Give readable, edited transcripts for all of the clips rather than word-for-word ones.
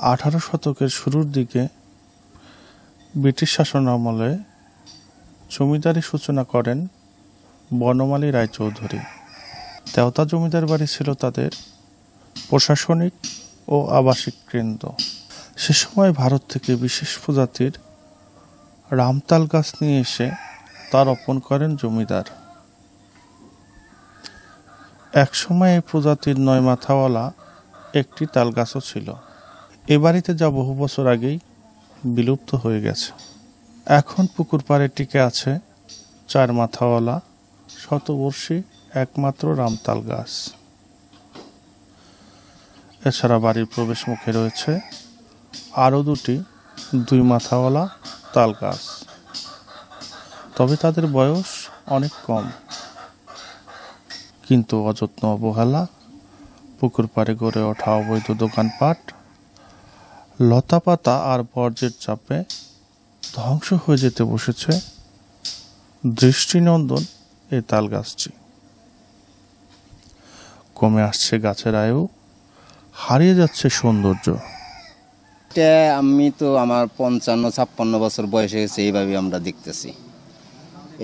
18 শতকের শুরুর দিকে ব্রিটিশ শাসনামলে জমিদারি সূচনা করেন বনমালী রায়চৌধুরী। তেওতা জমিদার বাড়ি ছিল তাদের প্রশাসনিক ও আবাসিক কেন্দ্র। সে সময় ভারত থেকে বিশেষ প্রজাতির রামতাল গাছ নিয়ে এসে তা রোপণ করেন জমিদার। একসময় এই প্রজাতির 9 মাথাওয়ালা একটি তাল গাছও ছিল। এ বাড়িতে যা বহু বছর আগেই বিলুপ্ত হয়ে গেছে। এখন পুকুর পাড়ে টিকে আছে 4 মাথাওয়ালা শতবর্ষী একমাত্র রামতাল গাছ। এছাড়া বাড়ির প্রবেশ মুখে রয়েছে আরও 2টি 2 মাথাওয়ালা তাল গাছ, তবে তাদের বয়স অনেক কম। কিন্তু অযত্ন অবহেলা, পুকুর পাড়ে গড়ে ওঠা অবৈধ দোকানপাট, লতাপাতা আর বর্জ্যের চাপে ধ্বংস হয়ে যেতে বসেছে দৃষ্টিনন্দন এই তাল গাছটি। কমে আসছে গাছের আয়ু, হারিয়ে যাচ্ছে সৌন্দর্য। আমি তো আমার 55-56 বছর বয়স হয়েছে, এইভাবে আমরা দেখতেছি।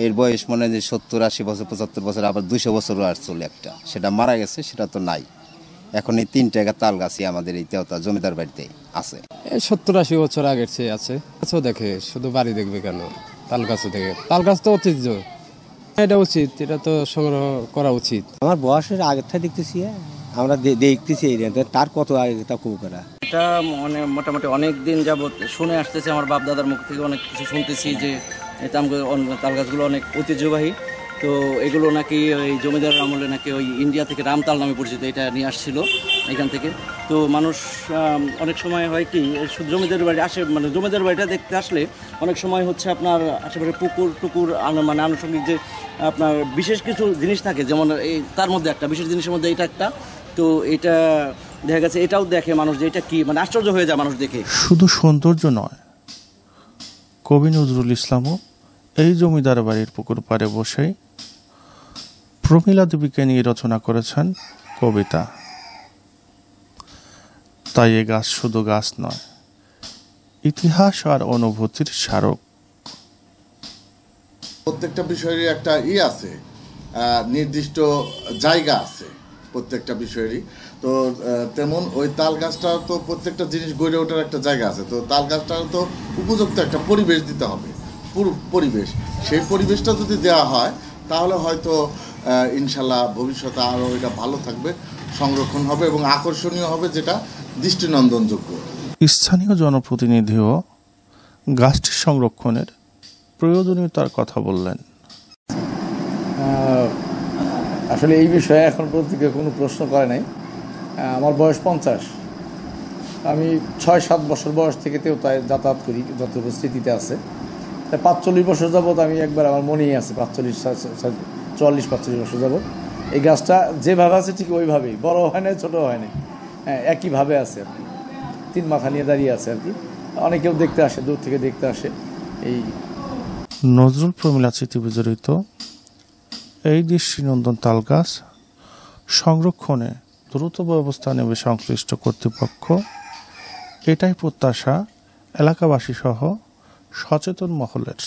এর বয়স মনে হয় যে 70-80 বছর, 75 বছর, আবার 200 বছরও আর চলে একটা, সেটা মারা গেছে, সেটা তো নাই। এখন এই 3টা তাল গাছই আমাদের এই তেওতা জমিদার বাড়িতে আছে। 70-80 বছর আগের চেয়ে আছে। গাছও দেখে, শুধু বাড়ি দেখবে কেন, তাল গাছও দেখে। তাল গাছ তো ঐতিহ্য, এটা উচিত, এটা তো সংগ্রহ করা উচিত। আমার বয়সের আগের থেকে দেখতেছি, আমরা দেখতেছি তার কত আগে তা খুব করা। এটা মানে মোটামুটি অনেক দিন যাবত শুনে আসতেছি, আমার বাপ দাদার মুখ থেকে অনেক কিছু শুনতেছি যে এই তাল গাছগুলো অনেক ঐতিহ্যবাহী। তো এগুলো নাকি ওই জমিদার আমলে নাকি ওই ইন্ডিয়া থেকে রামতাল নামে পরিচিত, এটা নিয়ে আসছিল এখান থেকে। তো মানুষ অনেক সময় হয় কি, জমিদার বাড়ি আসে, মানে জমিদার বাড়িটা দেখতে আসলে অনেক সময় হচ্ছে আপনার আশেপাশে পুকুর টুকুর মানে আনুষঙ্গিক যে আপনার বিশেষ কিছু জিনিস থাকে, যেমন এই তার মধ্যে একটা বিশেষ জিনিসের মধ্যে এটা একটা। তো এটা দেখা গেছে, এটাও দেখে মানুষ যে এটা কি, মানে আশ্চর্য হয়ে যায় মানুষ দেখে। শুধু সৌন্দর্য নয়, কবি নজরুল ইসলামও এই জমিদার বাড়ির পুকুর পাড়ে বসেই প্রমীলা দেবীকে নিয়ে রচনা করেছেন কবিতা। তাই এ গাছ শুধু গাছ নয়, ইতিহাস আর অনুভূতির স্মারক। প্রত্যেকটা বিষয়েরই একটা আছে, নির্দিষ্ট জায়গা আছে প্রত্যেকটা বিষয়েরই। তো তেমন ওই তাল গাছটাও তো প্রত্যেকটা জিনিস গড়ে ওঠার একটা জায়গা আছে। তো তাল গাছটাও তো উপযুক্ত একটা পরিবেশ দিতে হবে, পুরো পরিবেশ। সেই পরিবেশটা যদি দেওয়া হয় তাহলে হয়তো ইনশাল্লাহ ভবিষ্যতে আরও এটা ভালো থাকবে, সংরক্ষণ হবে এবং আকর্ষণীয় হবে, যেটা দৃষ্টিনন্দনযোগ্য। স্থানীয় জনপ্রতিনিধিও গাছটি সংরক্ষণের প্রয়োজনীয়তার কথা বললেন। আসলে এই বিষয়ে এখন পর্যন্ত কোনো প্রশ্ন করে নাই। আমার বয়স 50। আমি 6-7 বছর বয়স থেকে তেওতায় যাতায়াত করি, যতটুকু স্মৃতিতে আছে। তাই 45 বছর যাবৎ আমি একবার আমার মনেই আছে, 44-45 বছর যাবৎ এই গাছটা যেভাবে আছে ঠিক ওইভাবেই, বড় হয় নাই, ছোটো হয় নাই, একইভাবে আছে আর কি। 3 মাথা নিয়ে দাঁড়িয়ে আছে আর কি। অনেকেও দেখতে আসে, দূর থেকে দেখতে আসে। এই নজরুল প্রমীলা স্মৃতি বিজড়িত এই দৃষ্টিনন্দন তাল গাছ সংরক্ষণে দ্রুত ব্যবস্থা নেবে সংশ্লিষ্ট কর্তৃপক্ষ, এটাই প্রত্যাশা এলাকাবাসী সহ সচেতন মহলের।